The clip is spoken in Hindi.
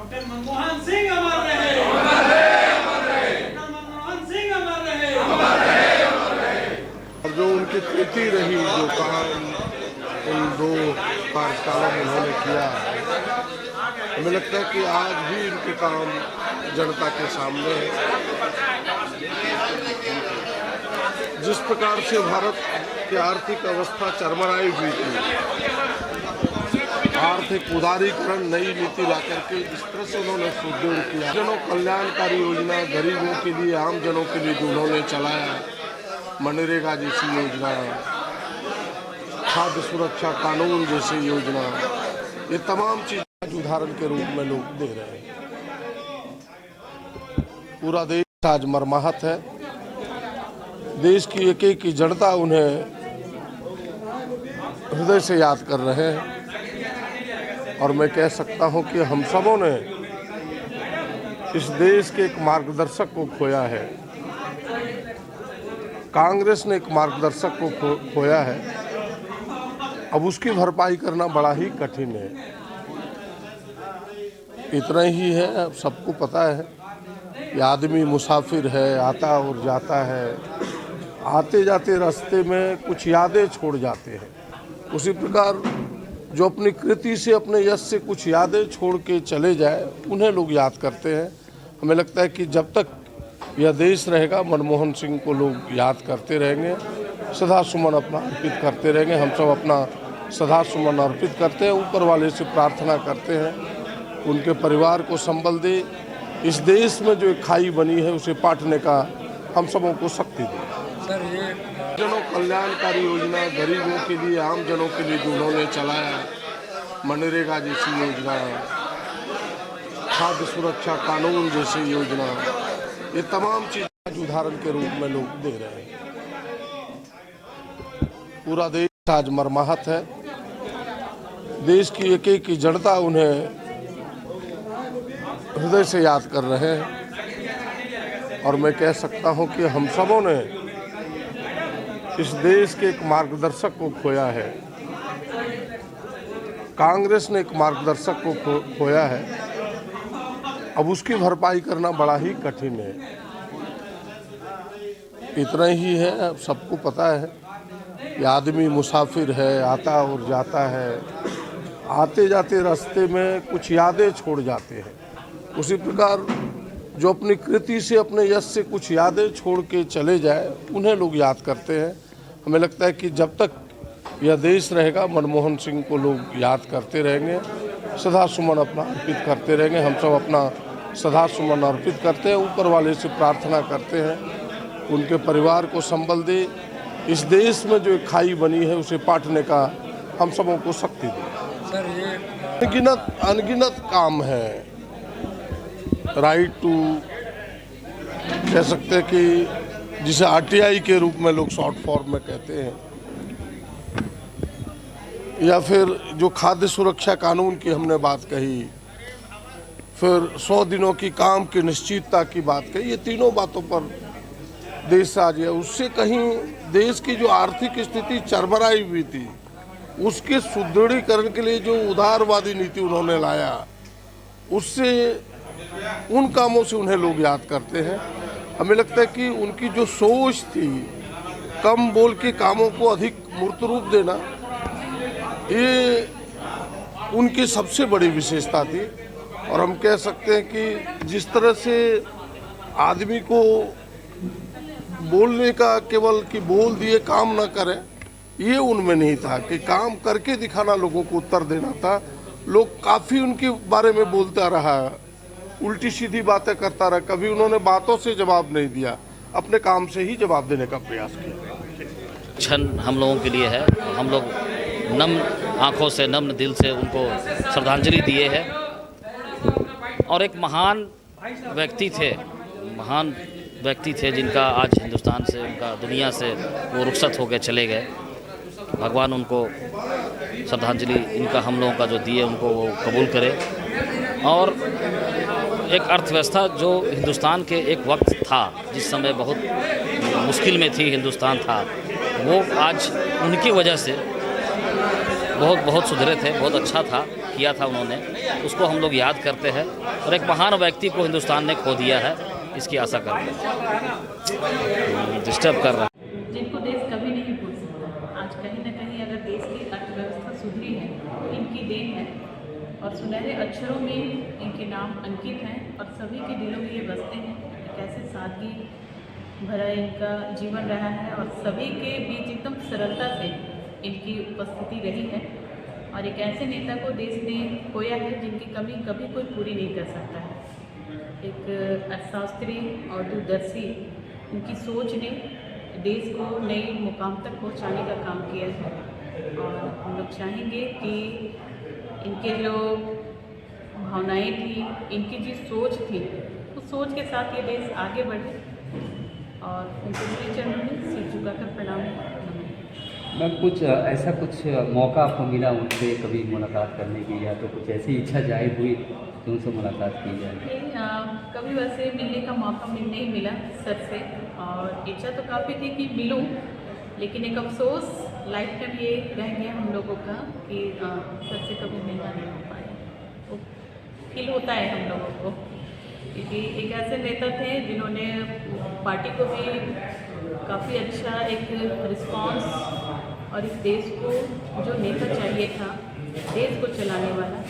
डॉक्टर मनमोहन सिंह अमर रहे, अमर रहे, अमर रहे। डॉक्टर मनमोहन सिंह अमर रहे, अमर रहे, अमर रहे। और जो उनकी कृति रही, जो काम इन 2 कार्यकालों में उन्होंने किया, हमें लगता है कि आज भी इनके काम जनता के सामने है। जिस प्रकार से भारत की आर्थिक अवस्था चरमराई हुई थी, आर्थिक उदारीकरण नई नीति लाकर के जिस तरह से उन्होंने सुदृढ़ किया, जनों कल्याणकारी योजना, गरीबों के लिए, आम जनों के लिए जो उन्होंने चलाया, मनरेगा जैसी योजना, खाद्य सुरक्षा कानून जैसी योजना, ये तमाम चीजें उदाहरण के रूप में लोग दे रहे हैं। पूरा देश आज मर्माहत है। देश की एक एक जनता उन्हें हृदय से याद कर रहे हैं और मैं कह सकता हूं कि हम सबों ने इस देश के एक मार्गदर्शक को खोया है। कांग्रेस ने एक मार्गदर्शक को खोया है। अब उसकी भरपाई करना बड़ा ही कठिन है। इतना ही है, अब सबको पता है कि आदमी मुसाफिर है, आता और जाता है। आते जाते रास्ते में कुछ यादें छोड़ जाते हैं। उसी प्रकार जो अपनी कृति से, अपने यश से कुछ यादें छोड़ के चले जाए, उन्हें लोग याद करते हैं। हमें लगता है कि जब तक यह देश रहेगा, मनमोहन सिंह को लोग याद करते रहेंगे, सदा सुमन अपना अर्पित करते रहेंगे। हम सब अपना सदा सुमन अर्पित करते हैं, ऊपर वाले से प्रार्थना करते हैं उनके परिवार को संबल दे, इस देश में जो एक खाई बनी है उसे पाटने का हम सबों को शक्ति दे। सर, ये जनों कल्याणकारी योजना, गरीबों के लिए, आम जनों के लिए जो उन्होंने चलाया, मनरेगा जैसी योजना, खाद्य सुरक्षा कानून जैसी योजना, ये तमाम चीजें उदाहरण के रूप में लोग दे रहे हैं। पूरा देश आज मर्माहत है। देश की एक एक जनता उन्हें हृदय से याद कर रहे हैं और मैं कह सकता हूं कि हम सबों ने इस देश के एक मार्गदर्शक को खोया है। कांग्रेस ने एक मार्गदर्शक को खोया है। अब उसकी भरपाई करना बड़ा ही कठिन है। इतना ही है, अब सबको पता है कि आदमी मुसाफिर है, आता और जाता है। आते जाते रास्ते में कुछ यादें छोड़ जाते हैं। उसी प्रकार जो अपनी कृति से, अपने यश से कुछ यादें छोड़ के चले जाए, उन्हें लोग याद करते हैं। हमें लगता है कि जब तक यह देश रहेगा, मनमोहन सिंह को लोग याद करते रहेंगे, सदा सुमन अपना अर्पित करते रहेंगे। हम सब अपना सदा सुमन अर्पित करते हैं, ऊपर वाले से प्रार्थना करते हैं उनके परिवार को संबल दे, इस देश में जो एक खाई बनी है उसे पाटने का हम सबों को शक्ति दे। सर, ये अनगिनत काम है। राइट टू कह सकते हैं कि जिसे आरटीआई के रूप में लोग शॉर्ट फॉर्म में कहते हैं, या फिर जो खाद्य सुरक्षा कानून की हमने बात कही, फिर 100 दिनों की काम की निश्चितता की बात कही, ये तीनों बातों पर देश आज है। उससे कहीं देश की जो आर्थिक स्थिति चरमराई हुई थी, उसके सुदृढ़ीकरण के लिए जो उदारवादी नीति उन्होंने लाया, उससे उन कामों से उन्हें लोग याद करते हैं। हमें लगता है कि उनकी जो सोच थी, कम बोल के कामों को अधिक मूर्त रूप देना, ये उनकी सबसे बड़ी विशेषता थी। और हम कह सकते हैं कि जिस तरह से आदमी को बोलने का, केवल कि बोल दिए काम ना करें, ये उनमें नहीं था कि काम करके दिखाना, लोगों को उत्तर देना था। लोग काफ़ी उनके बारे में बोलता रहा, उल्टी सीधी बातें करता रहा, कभी उन्होंने बातों से जवाब नहीं दिया, अपने काम से ही जवाब देने का प्रयास किया। क्षण हम लोगों के लिए है। हम लोग नम आँखों से, नम्र दिल से उनको श्रद्धांजलि दिए हैं। और एक महान व्यक्ति थे जिनका आज हिंदुस्तान से, उनका दुनिया से वो रुखसत होकर चले गए। भगवान उनको श्रद्धांजलि इनका हम लोगों का जो दिए, उनको वो कबूल करे। और एक अर्थव्यवस्था जो हिंदुस्तान के एक वक्त था, जिस समय बहुत मुश्किल में थी हिंदुस्तान था, वो आज उनकी वजह से बहुत सुधरे थे, बहुत अच्छा था। किया था उन्होंने, उसको हम लोग याद करते हैं और एक महान व्यक्ति को हिंदुस्तान ने खो दिया है, इसकी आशा करते हैं। डिस्टर्ब कर रहा है। जिनको देश कभी नहीं भूल सकता। आज कहीं न कहीं अगर देश की अर्थव्यवस्था सुधरी है तो इनकी देन है और सुनहरे अक्षरों में इनके नाम अंकित हैं और सभी के दिलों में ये बसते हैं। कैसे सादगी भरा इनका जीवन रहा है और सभी के बीच एकदम सरलता से इनकी उपस्थिति रही है और एक ऐसे नेता को देश ने खोया है जिनकी कमी कभी कोई पूरी नहीं कर सकता है। एक अर्थशास्त्री और दूरदर्शी इनकी सोच ने देश को नए मुकाम तक पहुंचाने का काम किया है और हम लोग चाहेंगे कि इनके जो भावनाएं थी, इनकी जो सोच थी, उस सोच के साथ ये देश आगे बढ़े और उनके श्री चरणों में सिर झुकाकर प्रणाम। मैम कुछ ऐसा कुछ मौका आपको मिला उनसे कभी मुलाकात करने की, या तो कुछ ऐसी इच्छा जाहिर हुई कि उनसे मुलाकात की जाए? नहीं, कभी वैसे मिलने का मौका नहीं मिला सर से और इच्छा तो काफ़ी थी कि मिलूं, लेकिन एक अफसोस लाइफ टाइम ये रह गया हम लोगों का कि सर से कभी मिलना नहीं हो पाया। वो फील होता है हम लोगों को क्योंकि एक ऐसे नेता थे जिन्होंने पार्टी को भी काफ़ी अच्छा एक रिस्पांस और इस देश को जो नेता चाहिए था, देश को चलाने वाला